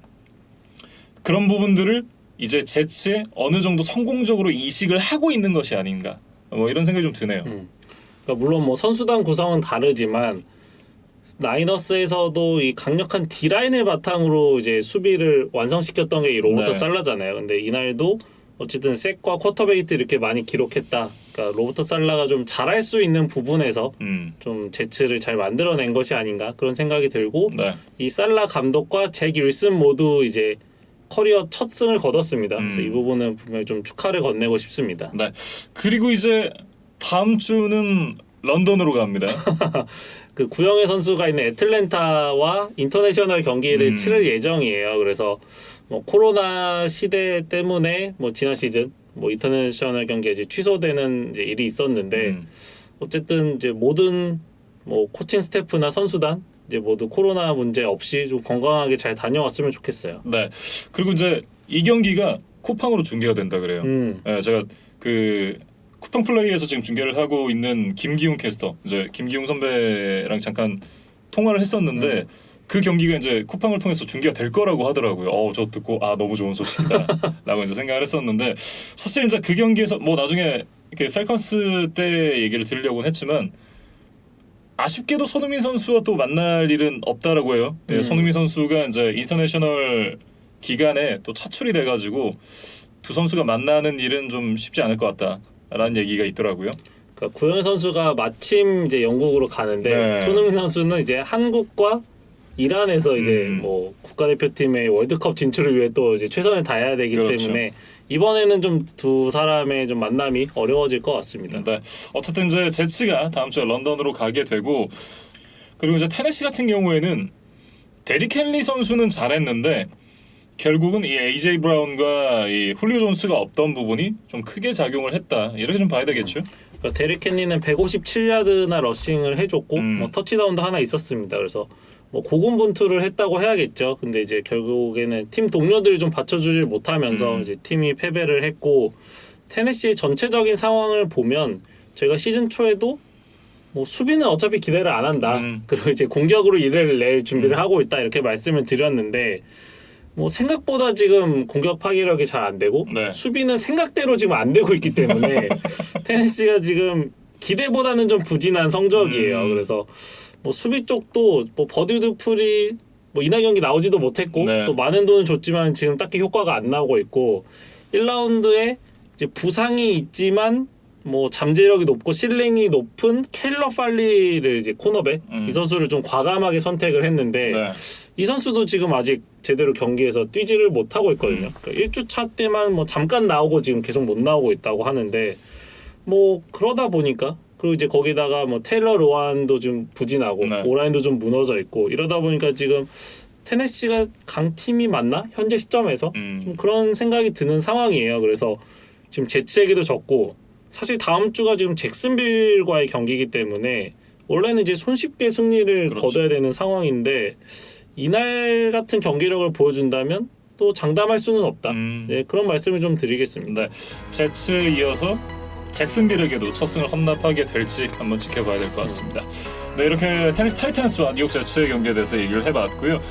그런 부분들을 이제 제츠에 어느 정도 성공적으로 이식을 하고 있는 것이 아닌가 뭐 이런 생각이 좀 드네요. 그러니까 물론 뭐 선수단 구성은 다르지만 나이너스에서도 이 강력한 D라인을 바탕으로 이제 수비를 완성시켰던 게 이 로버트 살라잖아요. 근데 이날도 어쨌든 색과 쿼터백 히트 이렇게 많이 기록했다. 그러니까 로버트 살라가 좀 잘할 수 있는 부분에서 좀 제츠를 잘 만들어낸 것이 아닌가 그런 생각이 들고 이 살라 감독과 잭 윌슨 모두 이제 커리어 첫 승을 거뒀습니다. 그래서 이 부분은 분명히 좀 축하를 건네고 싶습니다. 네. 그리고 이제 다음 주는 런던으로 갑니다. 그 구영애 선수가 있는 애틀랜타와 인터내셔널 경기를 치를 예정이에요. 그래서 뭐 코로나 시대 때문에 뭐 지난 시즌 뭐 인터내셔널 경기가 이제 취소되는 이제 일이 있었는데 어쨌든 이제 모든 뭐 코칭 스태프나 선수단 이제 모두 코로나 문제 없이 좀 건강하게 잘 다녀왔으면 좋겠어요. 네. 그리고 이제 이 경기가 쿠팡으로 중계가 된다 그래요. 네, 제가 그 쿠팡 플레이에서 지금 중계를 하고 있는 김기웅 캐스터, 이제 김기웅 선배랑 잠깐 통화를 했었는데 그 경기가 이제 쿠팡을 통해서 중계가 될 거라고 하더라고요. 저 듣고 너무 좋은 소식이다라고 이제 생각을 했었는데 사실 이제 그 경기에서 뭐 나중에 이렇게 펠컨스 때 얘기를 들으려고는 했지만 아쉽게도 손흥민 선수와 또 만날 일은 없다라고 해요. 네, 손흥민 선수가 이제 인터내셔널 기간에 또 차출이 돼가지고 두 선수가 만나는 일은 좀 쉽지 않을 것 같다라는 얘기가 있더라고요. 그러니까 구영애 선수가 마침 이제 영국으로 가는데 손흥민 선수는 이제 한국과 이란에서 이제 뭐 국가대표팀의 월드컵 진출을 위해 또 이제 최선을 다해야 되기 때문에 이번에는 좀 두 사람의 좀 만남이 어려워질 것 같습니다. 네. 어쨌든 이제 제츠가 다음 주에 런던으로 가게 되고 그리고 이제 테네시 같은 경우에는 데릭 헨리 선수는 잘했는데 결국은 이 AJ 브라운과 이 훌리오 존스가 없던 부분이 좀 크게 작용을 했다. 이렇게 좀 봐야 되겠죠. 그러니까 데릭 헨리는 157야드나 러싱을 해줬고 뭐 터치다운도 하나 있었습니다. 그래서 뭐 고군분투를 했다고 해야겠죠. 근데 이제 결국에는 팀 동료들이 좀 받쳐주질 못하면서 이제 팀이 패배를 했고 테네시의 전체적인 상황을 보면 저희가 시즌 초에도 뭐 수비는 어차피 기대를 안 한다. 그리고 이제 공격으로 일을 낼 준비를 하고 있다 이렇게 말씀을 드렸는데 뭐 생각보다 지금 공격 파괴력이 잘 안 되고 네. 수비는 생각대로 지금 안 되고 있기 때문에 테네시가 지금 기대보다는 좀 부진한 성적이에요. 그래서 뭐 수비 쪽도 뭐 버듀드풀이 뭐 이날 경기 나오지도 못했고 네. 또 많은 돈을 줬지만 지금 딱히 효과가 안 나오고 있고 1라운드에 이제 부상이 있지만 뭐 잠재력이 높고 실링이 높은 켈러 팔리를 이제 코너백 이 선수를 좀 과감하게 선택을 했는데 네. 이 선수도 지금 아직 제대로 경기에서 뛰지를 못하고 있거든요. 그러니까 1주차 때만 뭐 잠깐 나오고 지금 계속 못 나오고 있다고 하는데 뭐 그러다 보니까 그리고 이제 거기다가 뭐 테일러 로안도 좀 부진하고 네. 오라인도 좀 무너져 있고 이러다 보니까 지금 테네시가 강팀이 맞나? 현재 시점에서 좀 그런 생각이 드는 상황이에요. 그래서 지금 재치에게도 적고 사실 다음 주가 지금 잭슨빌과의 경기이기 때문에 원래는 이제 손쉽게 승리를 그렇죠. 거둬야 되는 상황인데 이날 같은 경기력을 보여준다면 또 장담할 수는 없다. 네, 그런 말씀을 좀 드리겠습니다. 네. 제츠에 이어서 잭슨빌에게도 첫 승을 헌납하게 될지 한번 지켜봐야 될 것 같습니다. 네, 이렇게 테니스 타이탄스와 뉴욕 제츠의 경기에 대해서 얘기를 해봤고요.